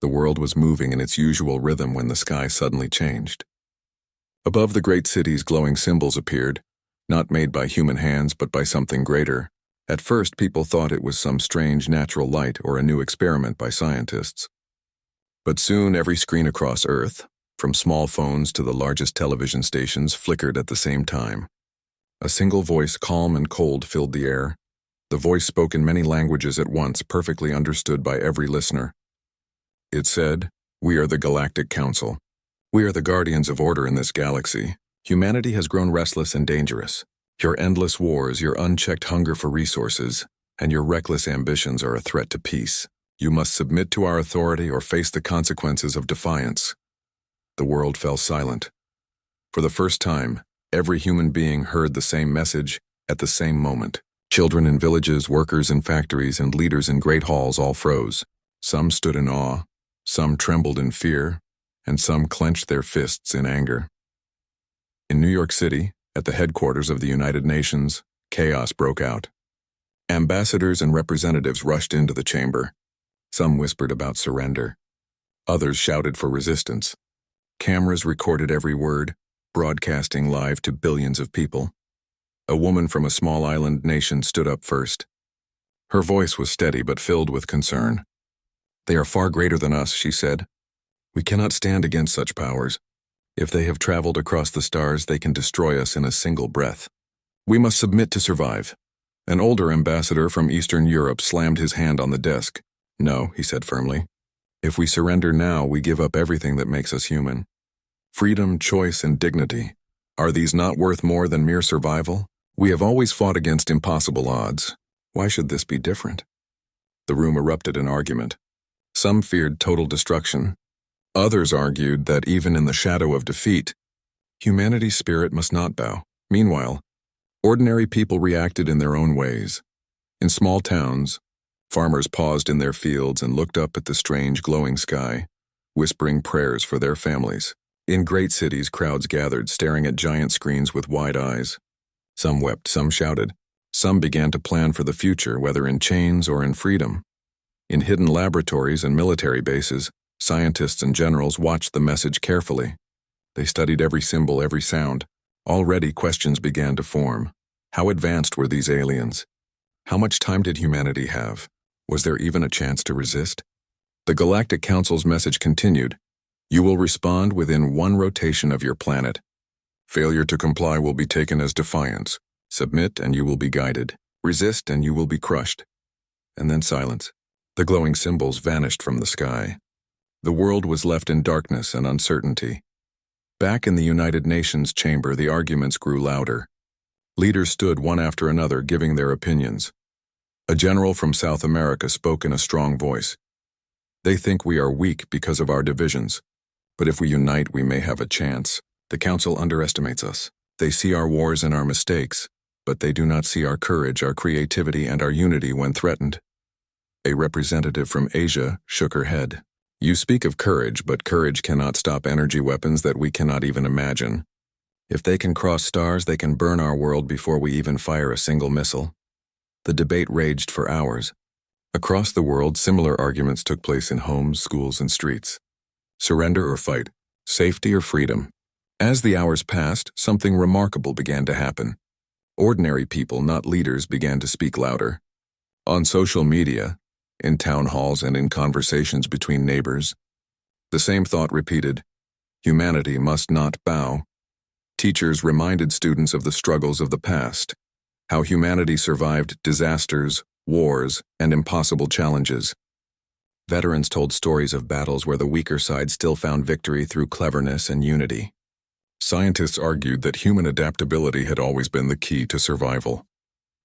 The world was moving in its usual rhythm when the sky suddenly changed. Above the great cities, glowing symbols appeared, not made by human hands but by something greater. At first, people thought it was some strange natural light or a new experiment by scientists. But soon every screen across Earth, from small phones to the largest television stations, flickered at the same time. A single voice, calm and cold, filled the air. The voice spoke in many languages at once, perfectly understood by every listener. It said, "We are the Galactic Council. We are the guardians of order in this galaxy. Humanity has grown restless and dangerous. Your endless wars, your unchecked hunger for resources, and your reckless ambitions are a threat to peace. You must submit to our authority or face the consequences of defiance." The world fell silent. For the first time, every human being heard the same message at the same moment. Children in villages, workers in factories, and leaders in great halls all froze. Some stood in awe, some trembled in fear, and some clenched their fists in anger. In New York City, at the headquarters of the United Nations, chaos broke out. Ambassadors and representatives rushed into the chamber. Some whispered about surrender. Others shouted for resistance. Cameras recorded every word, broadcasting live to billions of people. A woman from a small island nation stood up first. Her voice was steady but filled with concern. "They are far greater than us," she said. "We cannot stand against such powers. If they have traveled across the stars, they can destroy us in a single breath. We must submit to survive." An older ambassador from Eastern Europe slammed his hand on the desk. "No," he said firmly. "If we surrender now, we give up everything that makes us human. Freedom, choice, and dignity. Are these not worth more than mere survival? We have always fought against impossible odds. Why should this be different?" The room erupted in argument. Some feared total destruction. Others argued that even in the shadow of defeat, humanity's spirit must not bow. Meanwhile, ordinary people reacted in their own ways. In small towns, farmers paused in their fields and looked up at the strange glowing sky, whispering prayers for their families. In great cities, crowds gathered, staring at giant screens with wide eyes. Some wept, some shouted. Some began to plan for the future, whether in chains or in freedom. In hidden laboratories and military bases, scientists and generals watched the message carefully. They studied every symbol, every sound. Already questions began to form. How advanced were these aliens? How much time did humanity have? Was there even a chance to resist? The Galactic Council's message continued. "You will respond within one rotation of your planet. Failure to comply will be taken as defiance. Submit and you will be guided. Resist and you will be crushed." And then silence. The glowing symbols vanished from the sky. The world was left in darkness and uncertainty. Back in the United Nations chamber, the arguments grew louder. Leaders stood one after another, giving their opinions. A general from South America spoke in a strong voice. "They think we are weak because of our divisions. But if we unite, we may have a chance. The Council underestimates us. They see our wars and our mistakes, but they do not see our courage, our creativity, and our unity when threatened." A representative from Asia shook her head. "You speak of courage, but courage cannot stop energy weapons that we cannot even imagine. If they can cross stars, they can burn our world before we even fire a single missile." The debate raged for hours. Across the world, similar arguments took place in homes, schools, and streets. Surrender or fight, safety or freedom. As the hours passed, something remarkable began to happen. Ordinary people, not leaders, began to speak louder. On social media, in town halls, and in conversations between neighbors, the same thought repeated: humanity must not bow. Teachers reminded students of the struggles of the past, how humanity survived disasters, wars, and impossible challenges. Veterans told stories of battles where the weaker side still found victory through cleverness and unity. Scientists argued that human adaptability had always been the key to survival.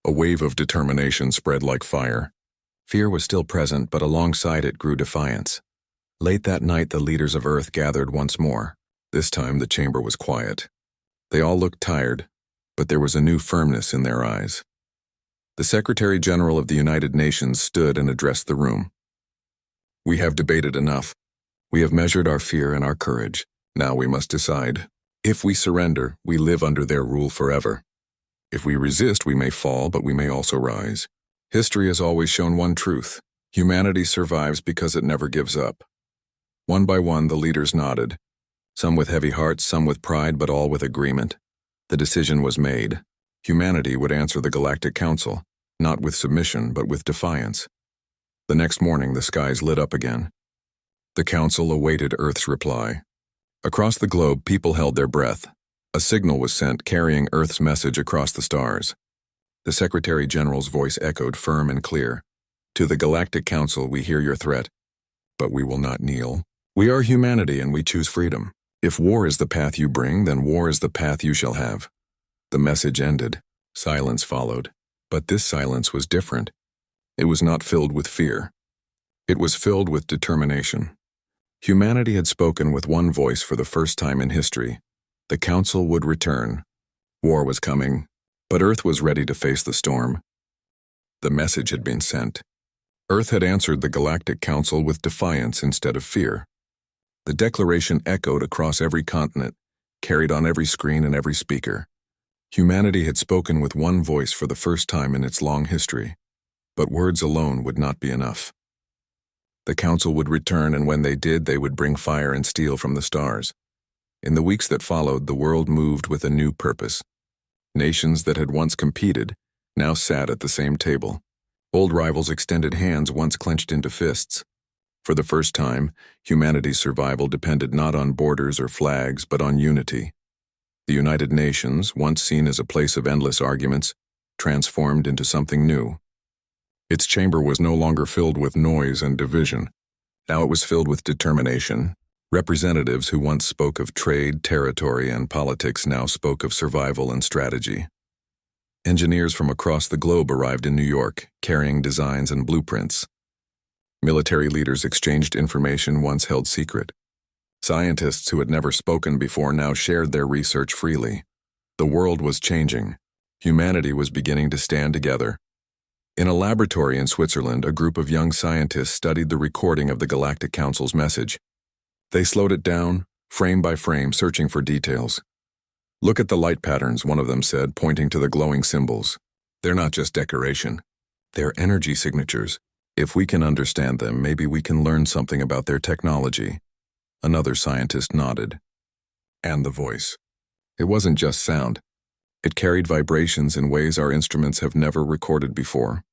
A wave of determination spread like fire. Fear was still present, but alongside it grew defiance. Late that night, the leaders of Earth gathered once more. This time, the chamber was quiet. They all looked tired, but there was a new firmness in their eyes. The Secretary General of the United Nations stood and addressed the room. "We have debated enough. We have measured our fear and our courage. Now we must decide. If we surrender, we live under their rule forever. If we resist, we may fall, but we may also rise. History has always shown one truth: humanity survives because it never gives up. One by one, the leaders nodded, some with heavy hearts, some with pride, but all with agreement. The decision was made. Humanity would answer the Galactic Council, not with submission, but with defiance. The next morning, the skies lit up again. The Council awaited Earth's reply. Across the globe, people held their breath. A signal was sent carrying Earth's message across the stars. The Secretary General's voice echoed firm and clear. To the Galactic Council, we hear your threat, but we will not kneel. We are humanity and we choose freedom. If war is the path you bring, then war is the path you shall have. The message ended. Silence followed. But this silence was different. It was not filled with fear. It was filled with determination. Humanity had spoken with one voice for the first time in history. The Council would return. War was coming, but Earth was ready to face the storm. The message had been sent. Earth had answered the Galactic Council with defiance instead of fear. The declaration echoed across every continent, carried on every screen and every speaker. Humanity had spoken with one voice for the first time in its long history. But words alone would not be enough. The Council would return, and when they did, they would bring fire and steel from the stars. In the weeks that followed, the world moved with a new purpose. Nations that had once competed now sat at the same table. Old rivals extended hands once clenched into fists. For the first time, humanity's survival depended not on borders or flags, but on unity. The United Nations, once seen as a place of endless arguments, transformed into something new. Its chamber was no longer filled with noise and division. Now it was filled with determination. Representatives who once spoke of trade, territory, and politics now spoke of survival and strategy. Engineers from across the globe arrived in New York, carrying designs and blueprints. Military leaders exchanged information once held secret. Scientists who had never spoken before now shared their research freely. The world was changing. Humanity was beginning to stand together. In a laboratory in Switzerland, a group of young scientists studied the recording of the Galactic Council's message. They slowed it down, frame by frame, searching for details. Look at the light patterns, one of them said, pointing to the glowing symbols. They're not just decoration. They're energy signatures. If we can understand them, maybe we can learn something about their technology. Another scientist nodded. And the voice. It wasn't just sound. It carried vibrations in ways our instruments have never recorded before.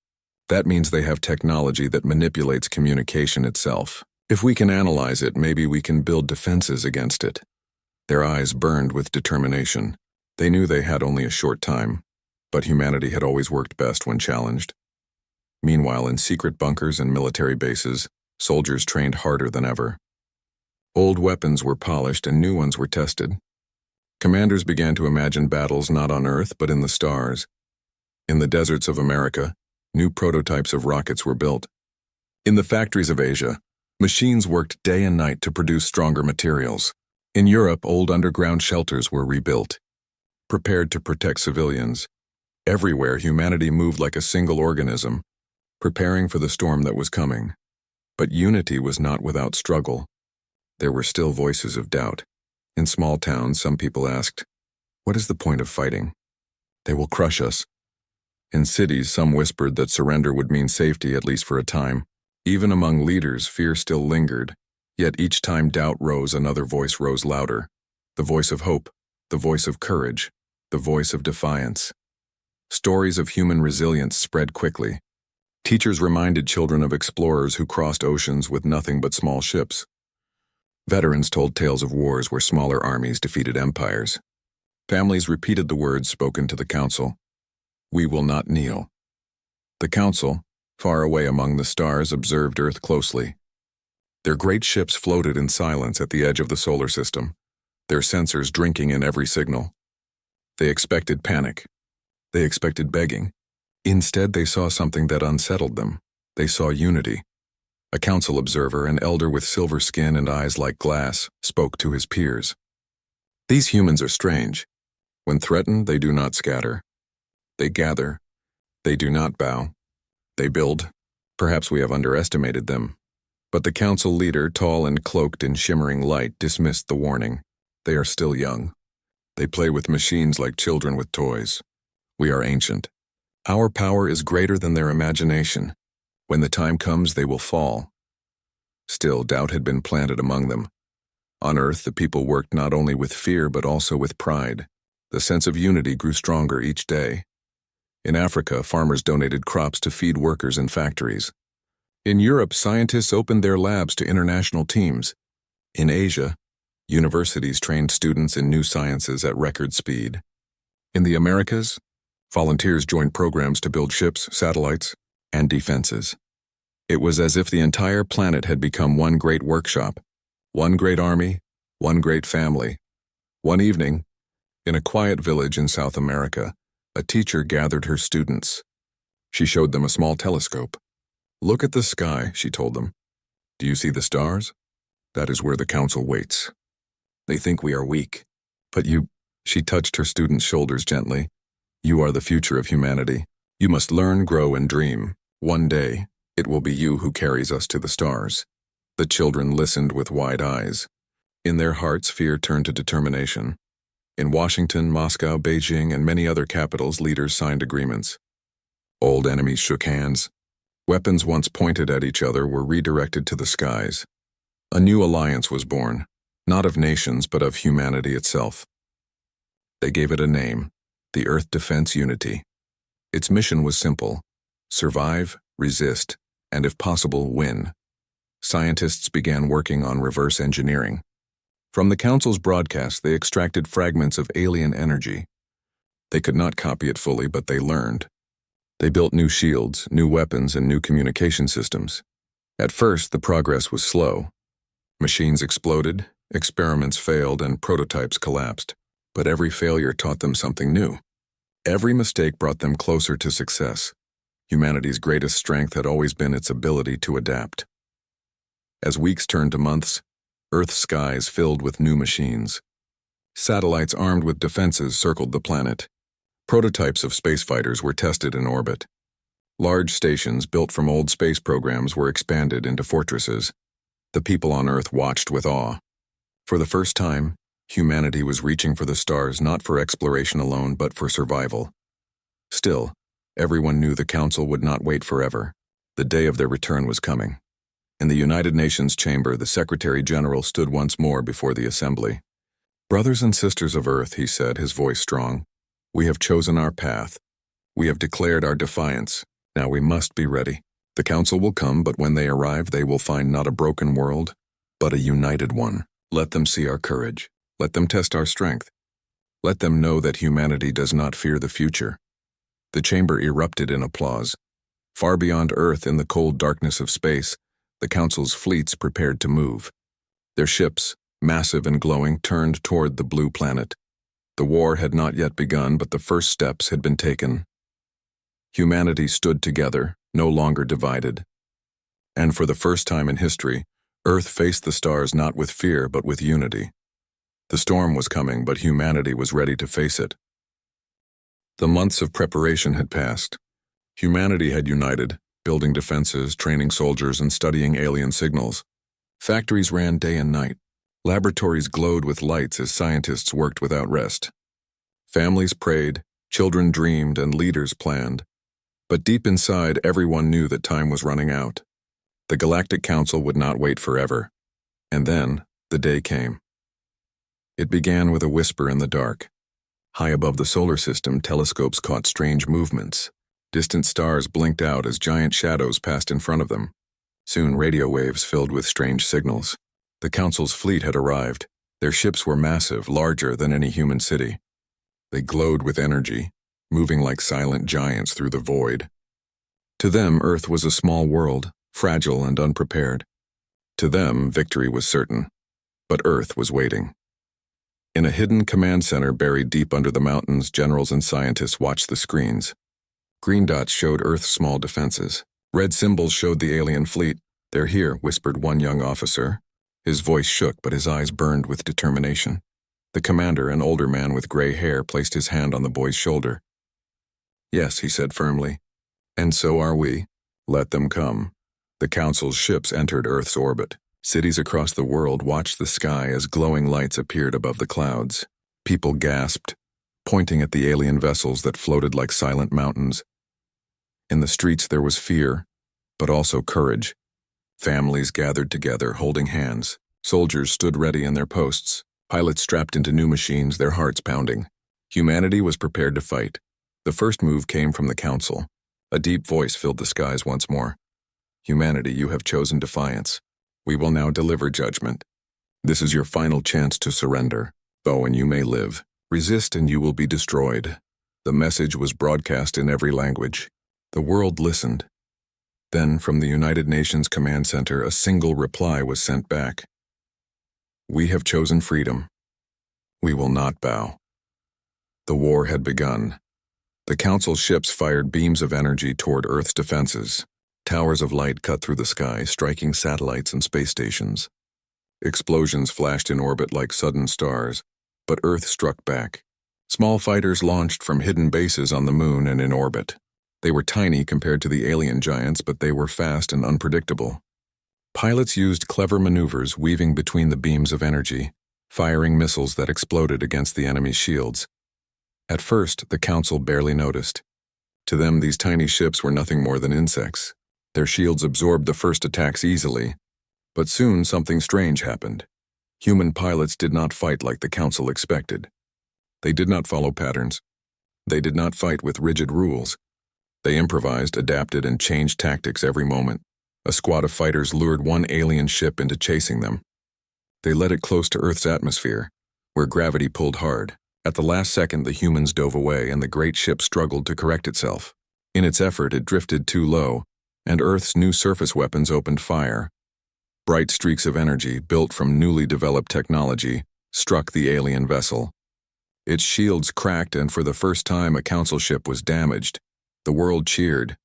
That means they have technology that manipulates communication itself. If we can analyze it, maybe we can build defenses against it. Their eyes burned with determination. They knew they had only a short time, but humanity had always worked best when challenged. Meanwhile, in secret bunkers and military bases, soldiers trained harder than ever. Old weapons were polished and new ones were tested. Commanders began to imagine battles not on Earth but in the stars. In the deserts of America, new prototypes of rockets were built. In the factories of Asia, machines worked day and night to produce stronger materials. In Europe, old underground shelters were rebuilt, prepared to protect civilians. Everywhere, humanity moved like a single organism, preparing for the storm that was coming. But unity was not without struggle. There were still voices of doubt. In small towns, some people asked, "What is the point of fighting? They will crush us." In cities, some whispered that surrender would mean safety, at least for a time. Even among leaders, fear still lingered. Yet each time doubt rose, another voice rose louder. The voice of hope, the voice of courage, the voice of defiance. Stories of human resilience spread quickly. Teachers reminded children of explorers who crossed oceans with nothing but small ships. Veterans told tales of wars where smaller armies defeated empires. Families repeated the words spoken to the Council. We will not kneel. The Council, far away among the stars, observed Earth closely. Their great ships floated in silence at the edge of the solar system, their sensors drinking in every signal. They expected panic. They expected begging. Instead, they saw something that unsettled them. They saw unity. A council observer, an elder with silver skin and eyes like glass, spoke to his peers. These humans are strange. When threatened, they do not scatter. They gather. They do not bow. They build. Perhaps we have underestimated them. But the council leader, tall and cloaked in shimmering light, dismissed the warning. They are still young. They play with machines like children with toys. We are ancient. Our power is greater than their imagination. When the time comes, they will fall. Still, doubt had been planted among them. On Earth, the people worked not only with fear but also with pride. The sense of unity grew stronger each day. In Africa, farmers donated crops to feed workers in factories. In Europe, scientists opened their labs to international teams. In Asia, universities trained students in new sciences at record speed. In the Americas, volunteers joined programs to build ships, satellites, and defenses. It was as if the entire planet had become one great workshop, one great army, one great family. One evening, in a quiet village in South America, a teacher gathered her students. She showed them a small telescope. "Look at the sky," she told them. "Do you see the stars? That is where the council waits. They think we are weak. But you," she touched her students' shoulders gently, "you are the future of humanity. You must learn, grow, and dream. One day, it will be you who carries us to the stars." The children listened with wide eyes. In their hearts, fear turned to determination. In Washington, Moscow, Beijing, and many other capitals, leaders signed agreements. Old enemies shook hands. Weapons once pointed at each other were redirected to the skies. A new alliance was born, not of nations but of humanity itself. They gave it a name, the Earth Defense Unity. Its mission was simple: survive, resist, and if possible, win. Scientists began working on reverse engineering. From the Council's broadcast, they extracted fragments of alien energy. They could not copy it fully, but they learned. They built new shields, new weapons, and new communication systems. At first, the progress was slow. Machines exploded, experiments failed, and prototypes collapsed. But every failure taught them something new. Every mistake brought them closer to success. Humanity's greatest strength had always been its ability to adapt. As weeks turned to months, Earth's skies filled with new machines. Satellites armed with defenses circled the planet. Prototypes of space fighters were tested in orbit. Large stations built from old space programs were expanded into fortresses. The people on Earth watched with awe. For the first time, humanity was reaching for the stars not for exploration alone but for survival. Still, everyone knew the Council would not wait forever. The day of their return was coming. In the United Nations chamber, the Secretary General stood once more before the Assembly. "Brothers and sisters of Earth," he said, his voice strong, "we have chosen our path. We have declared our defiance. Now we must be ready. The Council will come, but when they arrive, they will find not a broken world, but a united one. Let them see our courage. Let them test our strength. Let them know that humanity does not fear the future." The chamber erupted in applause. Far beyond Earth, in the cold darkness of space, the Council's fleets prepared to move. Their ships, massive and glowing, turned toward the blue planet. The war had not yet begun, but the first steps had been taken. Humanity stood together, no longer divided. And for the first time in history, Earth faced the stars not with fear but with unity. The storm was coming, but humanity was ready to face it. The months of preparation had passed. Humanity had united, building defenses, training soldiers, and studying alien signals. Factories ran day and night. Laboratories glowed with lights as scientists worked without rest. Families prayed, children dreamed, and leaders planned. But deep inside, everyone knew that time was running out. The Galactic Council would not wait forever. And then, the day came. It began with a whisper in the dark. High above the solar system, telescopes caught strange movements. Distant stars blinked out as giant shadows passed in front of them. Soon, radio waves filled with strange signals. The Council's fleet had arrived. Their ships were massive, larger than any human city. They glowed with energy, moving like silent giants through the void. To them, Earth was a small world, fragile and unprepared. To them, victory was certain. But Earth was waiting. In a hidden command center buried deep under the mountains, generals and scientists watched the screens. Green dots showed Earth's small defenses. Red symbols showed the alien fleet. "They're here," whispered one young officer. His voice shook, but his eyes burned with determination. The commander, an older man with gray hair, placed his hand on the boy's shoulder. "Yes," he said firmly. "And so are we. Let them come." The Council's ships entered Earth's orbit. Cities across the world watched the sky as glowing lights appeared above the clouds. People gasped, pointing at the alien vessels that floated like silent mountains. In the streets there was fear, but also courage. Families gathered together, holding hands. Soldiers stood ready in their posts. Pilots strapped into new machines, their hearts pounding. Humanity was prepared to fight. The first move came from the Council. A deep voice filled the skies once more. Humanity, you have chosen defiance. We will now deliver judgment. This is your final chance to surrender. Bow and you may live. Resist and you will be destroyed. The message was broadcast in every language. The world listened. Then, from the United Nations Command Center, a single reply was sent back. We have chosen freedom. We will not bow. The war had begun. The Council ships fired beams of energy toward Earth's defenses. Towers of light cut through the sky, striking satellites and space stations. Explosions flashed in orbit like sudden stars, but Earth struck back. Small fighters launched from hidden bases on the moon and in orbit. They were tiny compared to the alien giants, but they were fast and unpredictable. Pilots used clever maneuvers weaving between the beams of energy, firing missiles that exploded against the enemy's shields. At first, the Council barely noticed. To them, these tiny ships were nothing more than insects. Their shields absorbed the first attacks easily, but soon something strange happened. Human pilots did not fight like the Council expected. They did not follow patterns. They did not fight with rigid rules. They improvised, adapted, and changed tactics every moment. A squad of fighters lured one alien ship into chasing them. They led it close to Earth's atmosphere, where gravity pulled hard. At the last second, the humans dove away, and the great ship struggled to correct itself. In its effort, it drifted too low, and Earth's new surface weapons opened fire. Bright streaks of energy, built from newly developed technology, struck the alien vessel. Its shields cracked, and for the first time, a Council ship was damaged. The world cheered,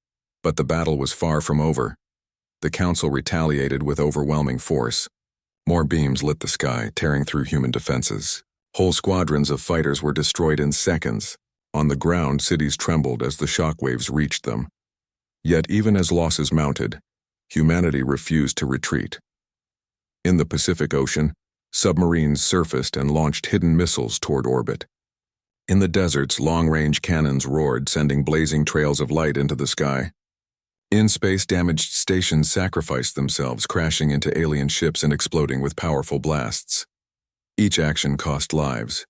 but the battle was far from over. The Council retaliated with overwhelming force. More beams lit the sky, tearing through human defenses. Whole squadrons of fighters were destroyed in seconds. On the ground, cities trembled as the shockwaves reached them. Yet even as losses mounted, humanity refused to retreat. In the Pacific Ocean, submarines surfaced and launched hidden missiles toward orbit. In the deserts, long-range cannons roared, sending blazing trails of light into the sky. In space, damaged stations sacrificed themselves, crashing into alien ships and exploding with powerful blasts. Each action cost lives.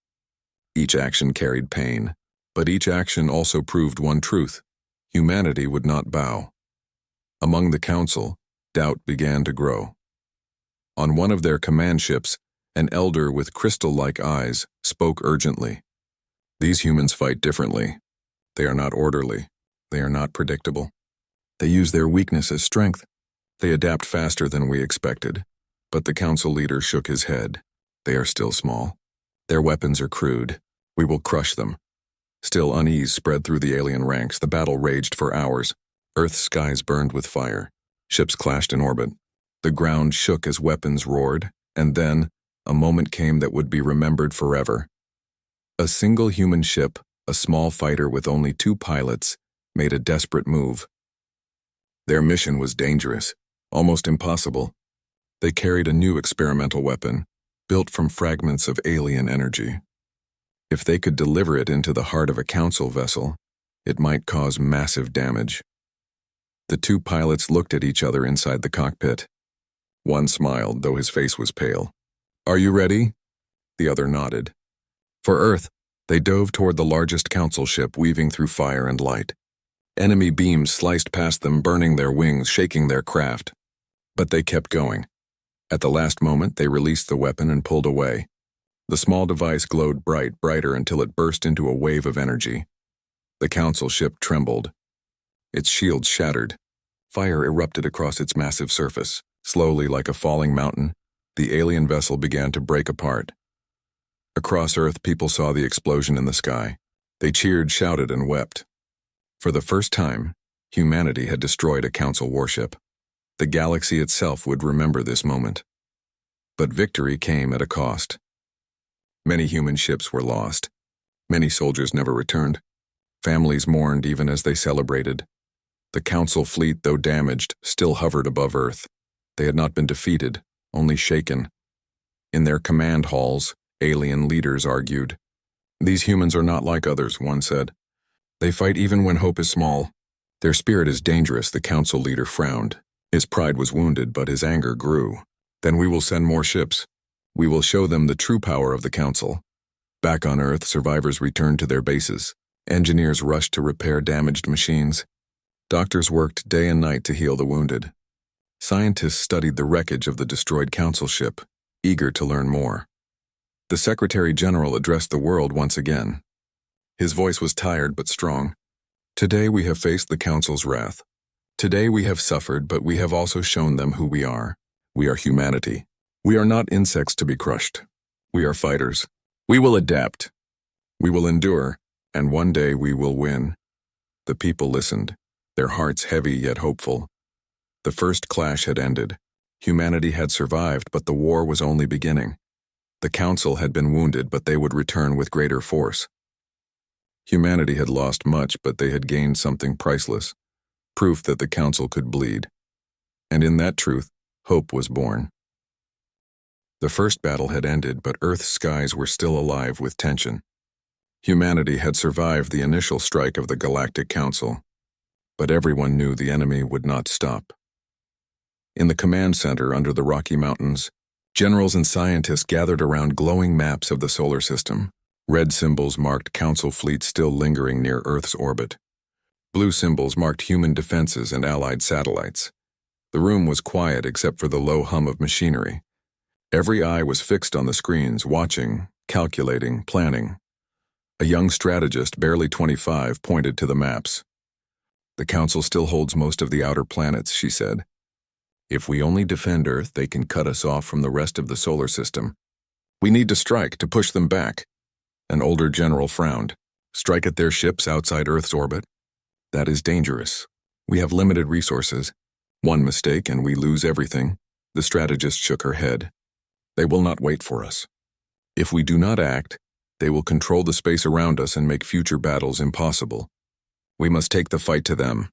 Each action carried pain. But each action also proved one truth: humanity would not bow. Among the Council, doubt began to grow. On one of their command ships, an elder with crystal-like eyes spoke urgently. These humans fight differently. They are not orderly. They are not predictable. They use their weakness as strength. They adapt faster than we expected. But the Council leader shook his head. They are still small. Their weapons are crude. We will crush them. Still, unease spread through the alien ranks. The battle raged for hours. Earth's skies burned with fire. Ships clashed in orbit. The ground shook as weapons roared, and then a moment came that would be remembered forever. A single human ship, a small fighter with only 2 pilots, made a desperate move. Their mission was dangerous, almost impossible. They carried a new experimental weapon, built from fragments of alien energy. If they could deliver it into the heart of a Council vessel, it might cause massive damage. The 2 pilots looked at each other inside the cockpit. One smiled, though his face was pale. "Are you ready?" The other nodded. For Earth, they dove toward the largest Council ship, weaving through fire and light. Enemy beams sliced past them, burning their wings, shaking their craft. But they kept going. At the last moment, they released the weapon and pulled away. The small device glowed brighter until it burst into a wave of energy. The Council ship trembled. Its shields shattered. Fire erupted across its massive surface. Slowly, like a falling mountain, the alien vessel began to break apart. Across Earth, people saw the explosion in the sky. They cheered, shouted, and wept. For the first time, humanity had destroyed a Council warship. The galaxy itself would remember this moment. But victory came at a cost. Many human ships were lost. Many soldiers never returned. Families mourned even as they celebrated. The Council fleet, though damaged, still hovered above Earth. They had not been defeated, only shaken. In their command halls, alien leaders argued. "These humans are not like others," one said. "They fight even when hope is small. Their spirit is dangerous," the Council leader frowned. His pride was wounded, but his anger grew. Then we will send more ships. We will show them the true power of the Council. Back on Earth, survivors returned to their bases. Engineers rushed to repair damaged machines. Doctors worked day and night to heal the wounded. Scientists studied the wreckage of the destroyed Council ship, eager to learn more. The Secretary General addressed the world once again. His voice was tired but strong. Today we have faced the Council's wrath. Today we have suffered, but we have also shown them who we are. We are humanity. We are not insects to be crushed. We are fighters. We will adapt. We will endure, and one day we will win. The people listened, their hearts heavy yet hopeful. The first clash had ended. Humanity had survived, but the war was only beginning. The Council had been wounded, but they would return with greater force. Humanity had lost much, but they had gained something priceless, proof that the Council could bleed. And in that truth, hope was born. The first battle had ended, but Earth's skies were still alive with tension. Humanity had survived the initial strike of the Galactic Council, but everyone knew the enemy would not stop. In the command center under the Rocky Mountains, generals and scientists gathered around glowing maps of the solar system. Red symbols marked Council fleets still lingering near Earth's orbit. Blue symbols marked human defenses and allied satellites. The room was quiet except for the low hum of machinery. Every eye was fixed on the screens, watching, calculating, planning. A young strategist, barely 25, pointed to the maps. The Council still holds most of the outer planets, she said. If we only defend Earth, they can cut us off from the rest of the solar system. We need to strike to push them back. An older general frowned. Strike at their ships outside Earth's orbit? That is dangerous. We have limited resources. One mistake and we lose everything. The strategist shook her head. They will not wait for us. If we do not act, they will control the space around us and make future battles impossible. We must take the fight to them.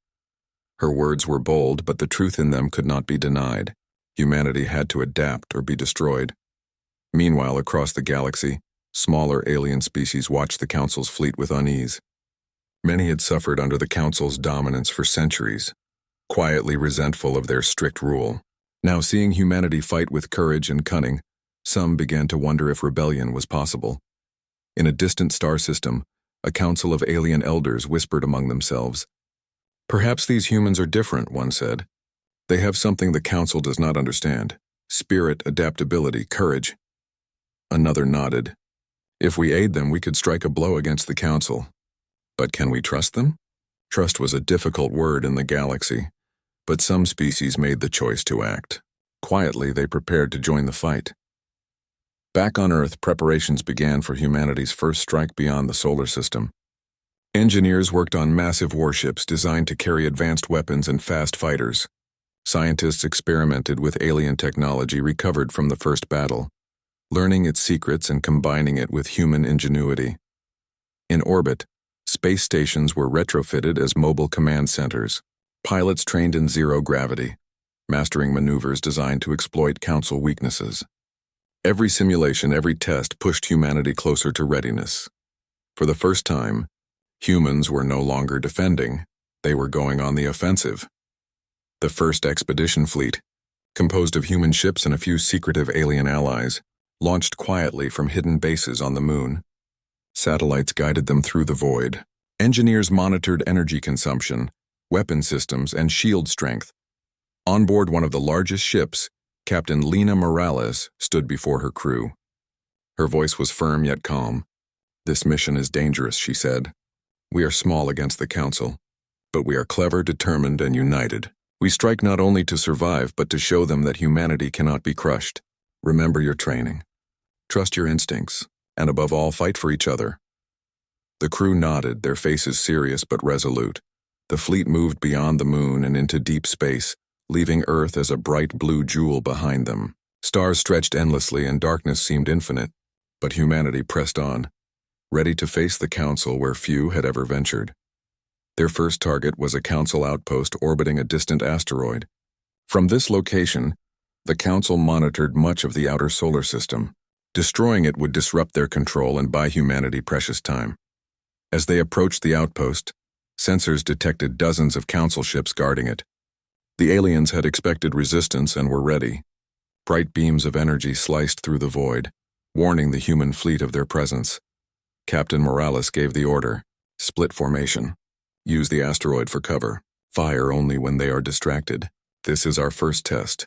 Her words were bold, but the truth in them could not be denied. Humanity had to adapt or be destroyed. Meanwhile, across the galaxy, smaller alien species watched the Council's fleet with unease. Many had suffered under the Council's dominance for centuries, quietly resentful of their strict rule. Now, seeing humanity fight with courage and cunning, some began to wonder if rebellion was possible. In a distant star system, a council of alien elders whispered among themselves. Perhaps these humans are different, one said. They have something the Council does not understand. Spirit, adaptability, courage. Another nodded. If we aid them, we could strike a blow against the Council. But can we trust them? Trust was a difficult word in the galaxy, but some species made the choice to act. Quietly, they prepared to join the fight. Back on Earth, preparations began for humanity's first strike beyond the solar system. Engineers worked on massive warships designed to carry advanced weapons and fast fighters. Scientists experimented with alien technology recovered from the first battle, learning its secrets and combining it with human ingenuity. In orbit, space stations were retrofitted as mobile command centers. Pilots trained in zero gravity, mastering maneuvers designed to exploit Council weaknesses. Every simulation, every test pushed humanity closer to readiness. For the first time, humans were no longer defending, they were going on the offensive. The first expedition fleet, composed of human ships and a few secretive alien allies, launched quietly from hidden bases on the moon. Satellites guided them through the void. Engineers monitored energy consumption, weapon systems, and shield strength. On board one of the largest ships, Captain Lena Morales stood before her crew. Her voice was firm yet calm. This mission is dangerous, she said. We are small against the Council, but we are clever, determined, and united. We strike not only to survive, but to show them that humanity cannot be crushed. Remember your training. Trust your instincts, and above all, fight for each other. The crew nodded, their faces serious but resolute. The fleet moved beyond the moon and into deep space, leaving Earth as a bright blue jewel behind them. Stars stretched endlessly and darkness seemed infinite, but humanity pressed on, ready to face the Council where few had ever ventured. Their first target was a Council outpost orbiting a distant asteroid. From this location, the Council monitored much of the outer solar system. Destroying it would disrupt their control and buy humanity precious time. As they approached the outpost, sensors detected dozens of Council ships guarding it. The aliens had expected resistance and were ready. Bright beams of energy sliced through the void, warning the human fleet of their presence. Captain Morales gave the order, split formation. Use the asteroid for cover. Fire only when they are distracted. This is our first test.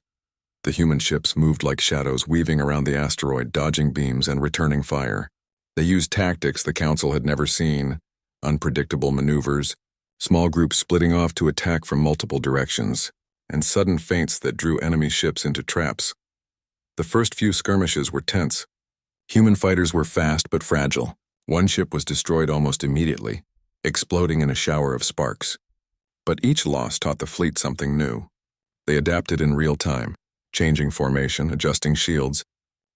The human ships moved like shadows, weaving around the asteroid, dodging beams and returning fire. They used tactics the Council had never seen, unpredictable maneuvers, small groups splitting off to attack from multiple directions, and sudden feints that drew enemy ships into traps. The first few skirmishes were tense. Human fighters were fast but fragile. One ship was destroyed almost immediately, exploding in a shower of sparks. But each loss taught the fleet something new. They adapted in real time, changing formation, adjusting shields,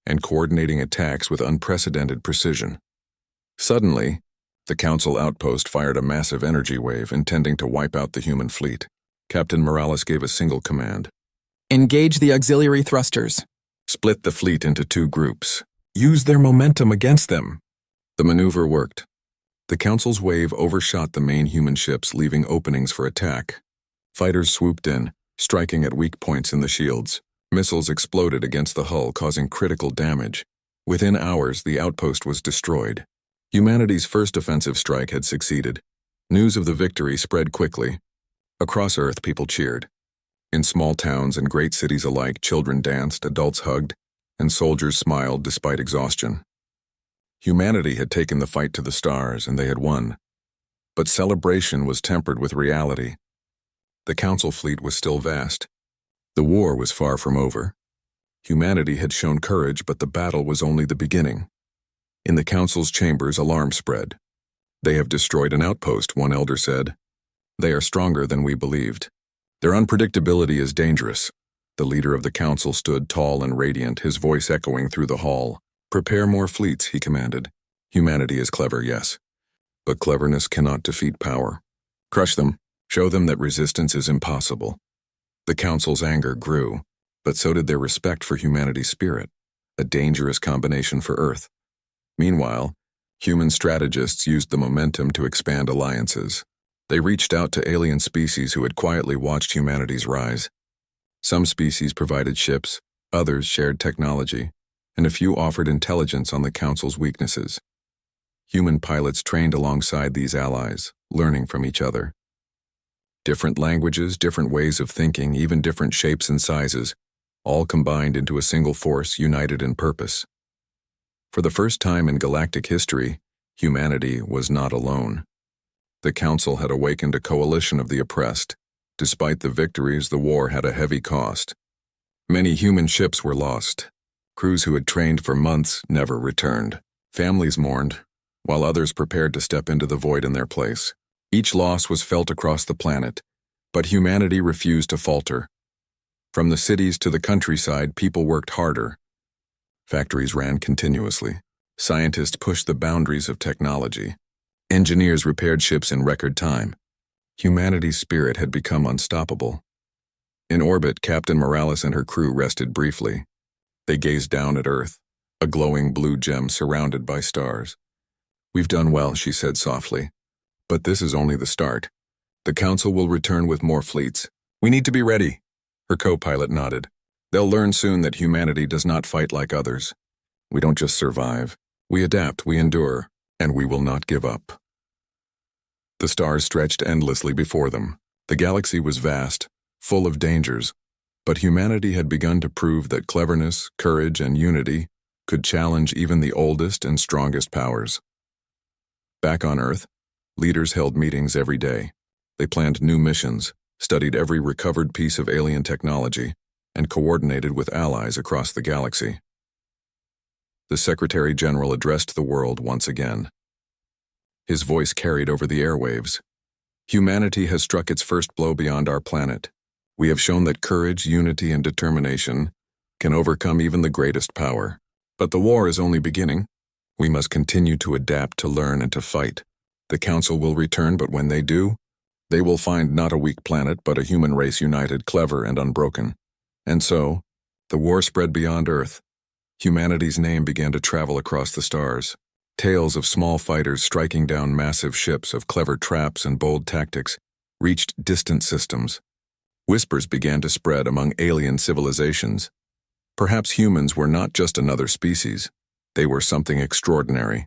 and coordinating attacks with unprecedented precision. Suddenly, the Council outpost fired a massive energy wave intending to wipe out the human fleet. Captain Morales gave a single command. Engage the auxiliary thrusters. Split the fleet into two groups. Use their momentum against them. The maneuver worked. The Council's wave overshot the main human ships, leaving openings for attack. Fighters swooped in, striking at weak points in the shields. Missiles exploded against the hull, causing critical damage. Within hours, the outpost was destroyed. Humanity's first offensive strike had succeeded. News of the victory spread quickly. Across Earth, people cheered. In small towns and great cities alike, children danced, adults hugged, and soldiers smiled despite exhaustion. Humanity had taken the fight to the stars, and they had won. But celebration was tempered with reality. The Council fleet was still vast. The war was far from over. Humanity had shown courage, but the battle was only the beginning. In the Council's chambers, alarm spread. They have destroyed an outpost, one elder said. They are stronger than we believed. Their unpredictability is dangerous. The leader of the Council stood tall and radiant, his voice echoing through the hall. Prepare more fleets, he commanded. Humanity is clever, yes. But cleverness cannot defeat power. Crush them. Show them that resistance is impossible. The Council's anger grew, but so did their respect for humanity's spirit, a dangerous combination for Earth. Meanwhile, human strategists used the momentum to expand alliances. They reached out to alien species who had quietly watched humanity's rise. Some species provided ships, others shared technology, and a few offered intelligence on the Council's weaknesses. Human pilots trained alongside these allies, learning from each other. Different languages, different ways of thinking, even different shapes and sizes, all combined into a single force united in purpose. For the first time in galactic history, humanity was not alone. The Council had awakened a coalition of the oppressed. Despite the victories, the war had a heavy cost. Many human ships were lost. Crews who had trained for months never returned. Families mourned, while others prepared to step into the void in their place. Each loss was felt across the planet, but humanity refused to falter. From the cities to the countryside, people worked harder. Factories ran continuously. Scientists pushed the boundaries of technology. Engineers repaired ships in record time. Humanity's spirit had become unstoppable. In orbit, Captain Morales and her crew rested briefly. They gazed down at Earth, a glowing blue gem surrounded by stars. We've done well, she said softly. But this is only the start. The Council will return with more fleets. We need to be ready. Her co-pilot nodded. They'll learn soon that humanity does not fight like others. We don't just survive. We adapt, we endure, and we will not give up. The stars stretched endlessly before them. The galaxy was vast, full of dangers, but humanity had begun to prove that cleverness, courage, and unity could challenge even the oldest and strongest powers. Back on Earth, leaders held meetings every day. They planned new missions, studied every recovered piece of alien technology, and coordinated with allies across the galaxy. The Secretary General addressed the world once again. His voice carried over the airwaves. Humanity has struck its first blow beyond our planet. We have shown that courage, unity, and determination can overcome even the greatest power. But the war is only beginning. We must continue to adapt, to learn, and to fight. The Council will return, but when they do, they will find not a weak planet, but a human race united, clever, and unbroken. And so, the war spread beyond Earth. Humanity's name began to travel across the stars. Tales of small fighters striking down massive ships, of clever traps and bold tactics, reached distant systems. Whispers began to spread among alien civilizations. Perhaps humans were not just another species. They were something extraordinary.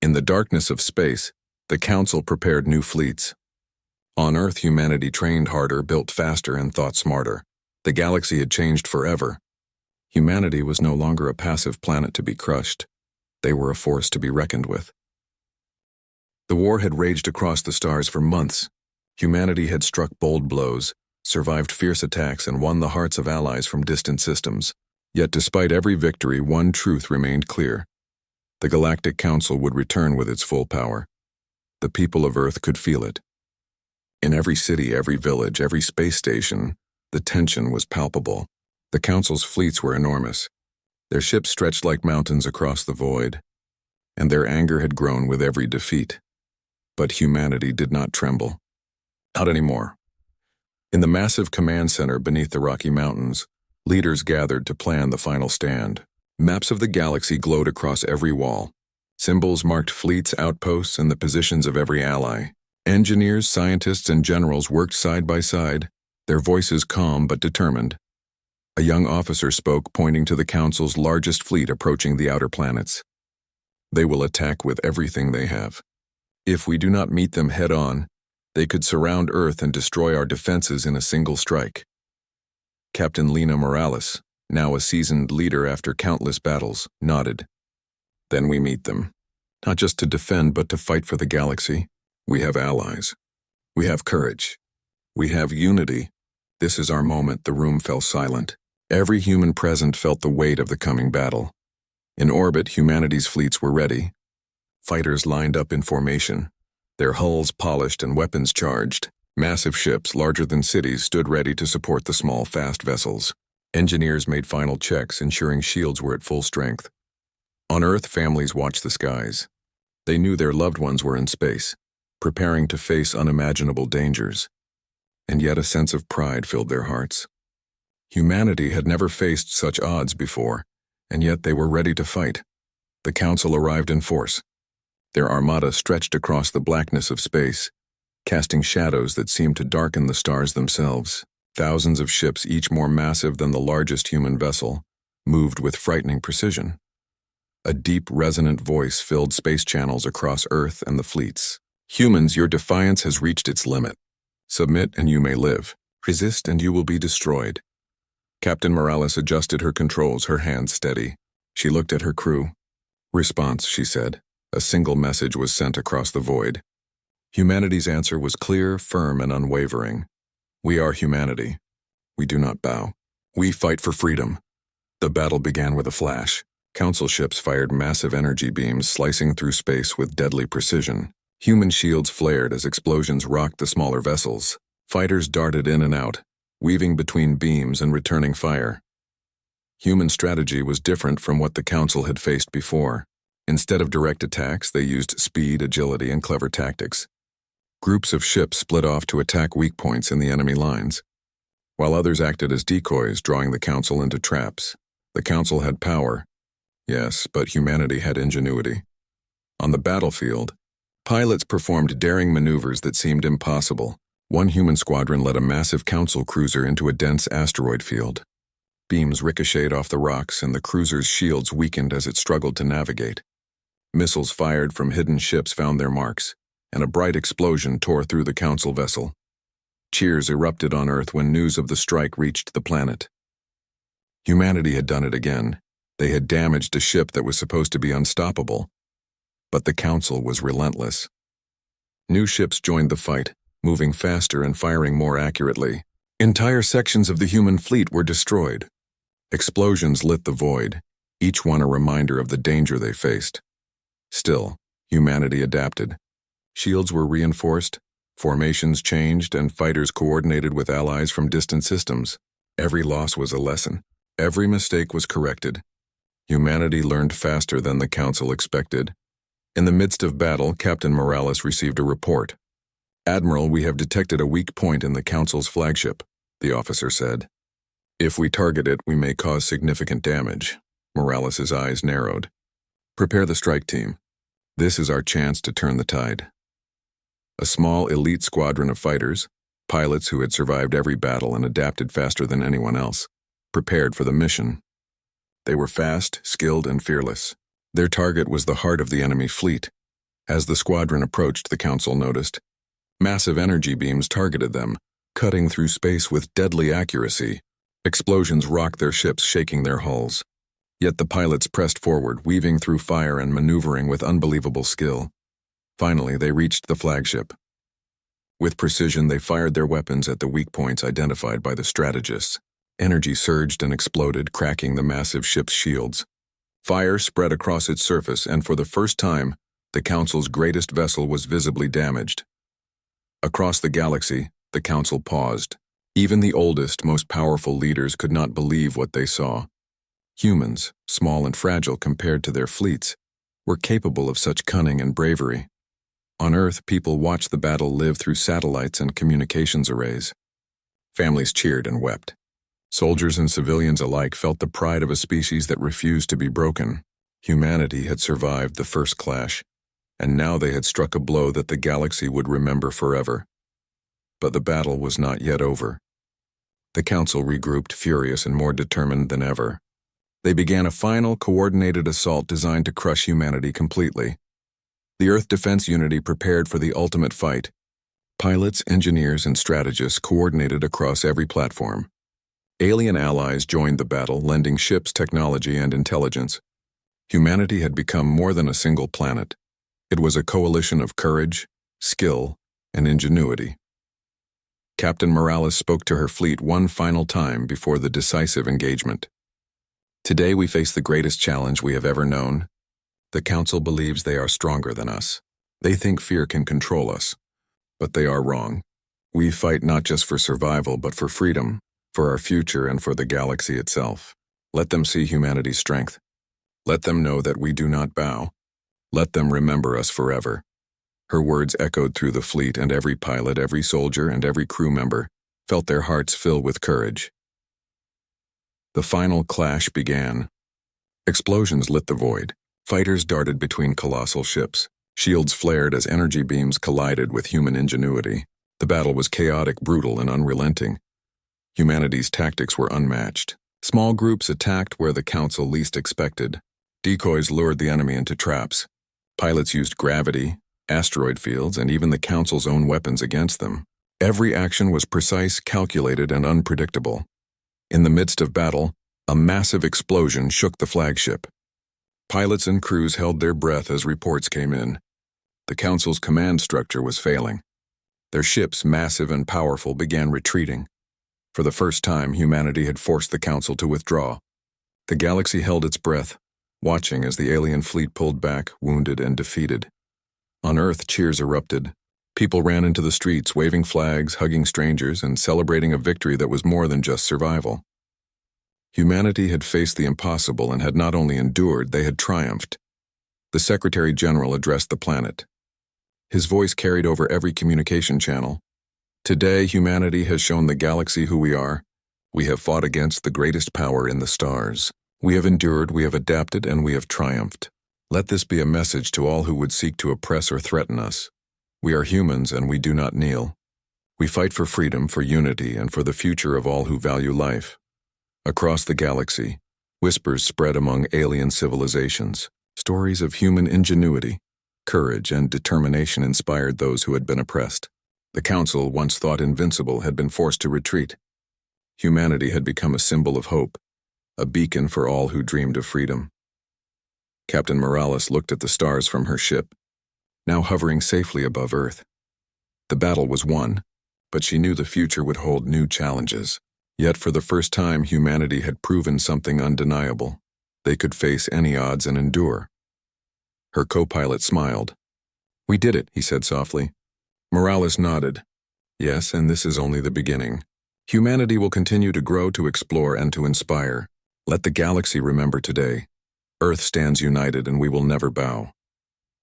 In the darkness of space, the Council prepared new fleets. On Earth, humanity trained harder, built faster, and thought smarter. The galaxy had changed forever. Humanity was no longer a passive planet to be crushed. They were a force to be reckoned with. The war had raged across the stars for months. Humanity had struck bold blows, survived fierce attacks, and won the hearts of allies from distant systems. Yet despite every victory, one truth remained clear. The Galactic Council would return with its full power. The people of Earth could feel it. In every city, every village, every space station, the tension was palpable. The Council's fleets were enormous. Their ships stretched like mountains across the void, and their anger had grown with every defeat. But humanity did not tremble. Not anymore. In the massive command center beneath the Rocky Mountains, leaders gathered to plan the final stand. Maps of the galaxy glowed across every wall. Symbols marked fleets, outposts, and the positions of every ally. Engineers, scientists, and generals worked side by side, their voices calm but determined. A young officer spoke, pointing to the Council's largest fleet approaching the outer planets. They will attack with everything they have. If we do not meet them head-on, they could surround Earth and destroy our defenses in a single strike. Captain Lena Morales, now a seasoned leader after countless battles, nodded. Then we meet them. Not just to defend, but to fight for the galaxy. We have allies. We have courage. We have unity. This is our moment. The room fell silent. Every human present felt the weight of the coming battle. In orbit, humanity's fleets were ready. Fighters lined up in formation, their hulls polished and weapons charged. Massive ships, larger than cities, stood ready to support the small, fast vessels. Engineers made final checks, ensuring shields were at full strength. On Earth, families watched the skies. They knew their loved ones were in space, preparing to face unimaginable dangers. And yet a sense of pride filled their hearts. Humanity had never faced such odds before, and yet they were ready to fight. The Council arrived in force. Their armada stretched across the blackness of space, casting shadows that seemed to darken the stars themselves. Thousands of ships, each more massive than the largest human vessel, moved with frightening precision. A deep, resonant voice filled space channels across Earth and the fleets. Humans, your defiance has reached its limit. Submit and you may live. Resist and you will be destroyed. Captain Morales adjusted her controls, her hands steady. She looked at her crew. Response, she said. A single message was sent across the void. Humanity's answer was clear, firm, and unwavering. We are humanity. We do not bow. We fight for freedom. The battle began with a flash. Council ships fired massive energy beams, slicing through space with deadly precision. Human shields flared as explosions rocked the smaller vessels. Fighters darted in and out, weaving between beams and returning fire. Human strategy was different from what the Council had faced before. Instead of direct attacks, they used speed, agility, and clever tactics. Groups of ships split off to attack weak points in the enemy lines, while others acted as decoys, drawing the Council into traps. The Council had power, yes, but humanity had ingenuity. On the battlefield, pilots performed daring maneuvers that seemed impossible. One human squadron led a massive Council cruiser into a dense asteroid field. Beams ricocheted off the rocks, and the cruiser's shields weakened as it struggled to navigate. Missiles fired from hidden ships found their marks, and a bright explosion tore through the Council vessel. Cheers erupted on Earth when news of the strike reached the planet. Humanity had done it again. They had damaged a ship that was supposed to be unstoppable. But the Council was relentless. New ships joined the fight, moving faster and firing more accurately. Entire sections of the human fleet were destroyed. Explosions lit the void, each one a reminder of the danger they faced. Still, humanity adapted. Shields were reinforced, formations changed, and fighters coordinated with allies from distant systems. Every loss was a lesson. Every mistake was corrected. Humanity learned faster than the Council expected. In the midst of battle, Captain Morales received a report. Admiral, we have detected a weak point in the Council's flagship, the officer said. If we target it, we may cause significant damage. Morales' eyes narrowed. Prepare the strike team. This is our chance to turn the tide. A small elite squadron of fighters, Pilots who had survived every battle and adapted faster than anyone else, prepared for the mission. They were fast, skilled, and fearless. Their target was the heart of the enemy fleet. As the squadron approached, the Council noticed. Massive energy beams targeted them, cutting through space with deadly accuracy. Explosions rocked their ships, shaking their hulls. Yet the pilots pressed forward, weaving through fire and maneuvering with unbelievable skill. Finally, they reached the flagship. With precision, they fired their weapons at the weak points identified by the strategists. Energy surged and exploded, cracking the massive ship's shields. Fire spread across its surface, and for the first time, the Council's greatest vessel was visibly damaged. Across the galaxy, the Council paused. Even the oldest, most powerful leaders could not believe what they saw. Humans, small and fragile compared to their fleets, were capable of such cunning and bravery. On Earth, people watched the battle live through satellites and communications arrays. Families cheered and wept. Soldiers and civilians alike felt the pride of a species that refused to be broken. Humanity had survived the first clash, and now they had struck a blow that the galaxy would remember forever. But the battle was not yet over. The Council regrouped, furious and more determined than ever. They began a final, coordinated assault designed to crush humanity completely. The Earth Defense Unity prepared for the ultimate fight. Pilots, engineers, and strategists coordinated across every platform. Alien allies joined the battle, lending ships technology and intelligence. Humanity had become more than a single planet. It was a coalition of courage, skill, and ingenuity. Captain Morales spoke to her fleet one final time before the decisive engagement. Today we face the greatest challenge we have ever known. The Council believes they are stronger than us. They think fear can control us. But they are wrong. We fight not just for survival, but for freedom, for our future, and for the galaxy itself. Let them see humanity's strength. Let them know that we do not bow. Let them remember us forever. Her words echoed through the fleet, and every pilot, every soldier, and every crew member felt their hearts fill with courage. The final clash began. Explosions lit the void. Fighters darted between colossal ships. Shields flared as energy beams collided with human ingenuity. The battle was chaotic, brutal, and unrelenting. Humanity's tactics were unmatched. Small groups attacked where the Council least expected. Decoys lured the enemy into traps. Pilots used gravity, asteroid fields, and even the Council's own weapons against them. Every action was precise, calculated, and unpredictable. In the midst of battle, a massive explosion shook the flagship. Pilots and crews held their breath as reports came in. The Council's command structure was failing. Their ships, massive and powerful, began retreating. For the first time, humanity had forced the Council to withdraw. The galaxy held its breath, watching as the alien fleet pulled back, wounded and defeated. On Earth, cheers erupted. People ran into the streets, waving flags, hugging strangers, and celebrating a victory that was more than just survival. Humanity had faced the impossible and had not only endured, they had triumphed. The Secretary General addressed the planet. His voice carried over every communication channel. Today, humanity has shown the galaxy who we are. We have fought against the greatest power in the stars. We have endured, we have adapted, and we have triumphed. Let this be a message to all who would seek to oppress or threaten us. We are humans and we do not kneel. We fight for freedom, for unity, and for the future of all who value life. Across the galaxy, whispers spread among alien civilizations. Stories of human ingenuity, courage, and determination inspired those who had been oppressed. The Council, once thought invincible, had been forced to retreat. Humanity had become a symbol of hope, a beacon for all who dreamed of freedom. Captain Morales looked at the stars from her ship, now hovering safely above Earth. The battle was won, but she knew the future would hold new challenges. Yet for the first time, humanity had proven something undeniable. They could face any odds and endure. Her co-pilot smiled. "We did it," he said softly. Morales nodded. "Yes, and this is only the beginning. Humanity will continue to grow, to explore, and to inspire. Let the galaxy remember today. Earth stands united, and we will never bow."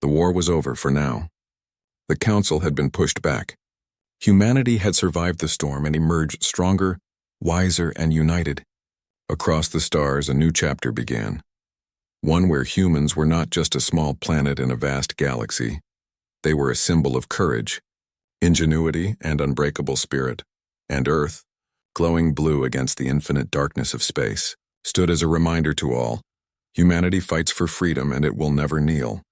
The war was over for now. The Council had been pushed back. Humanity had survived the storm and emerged stronger, wiser, and united. Across the stars, a new chapter began. One where humans were not just a small planet in a vast galaxy. They were a symbol of courage, ingenuity and unbreakable spirit, and Earth, glowing blue against the infinite darkness of space, stood as a reminder to all: humanity fights for freedom and it will never kneel.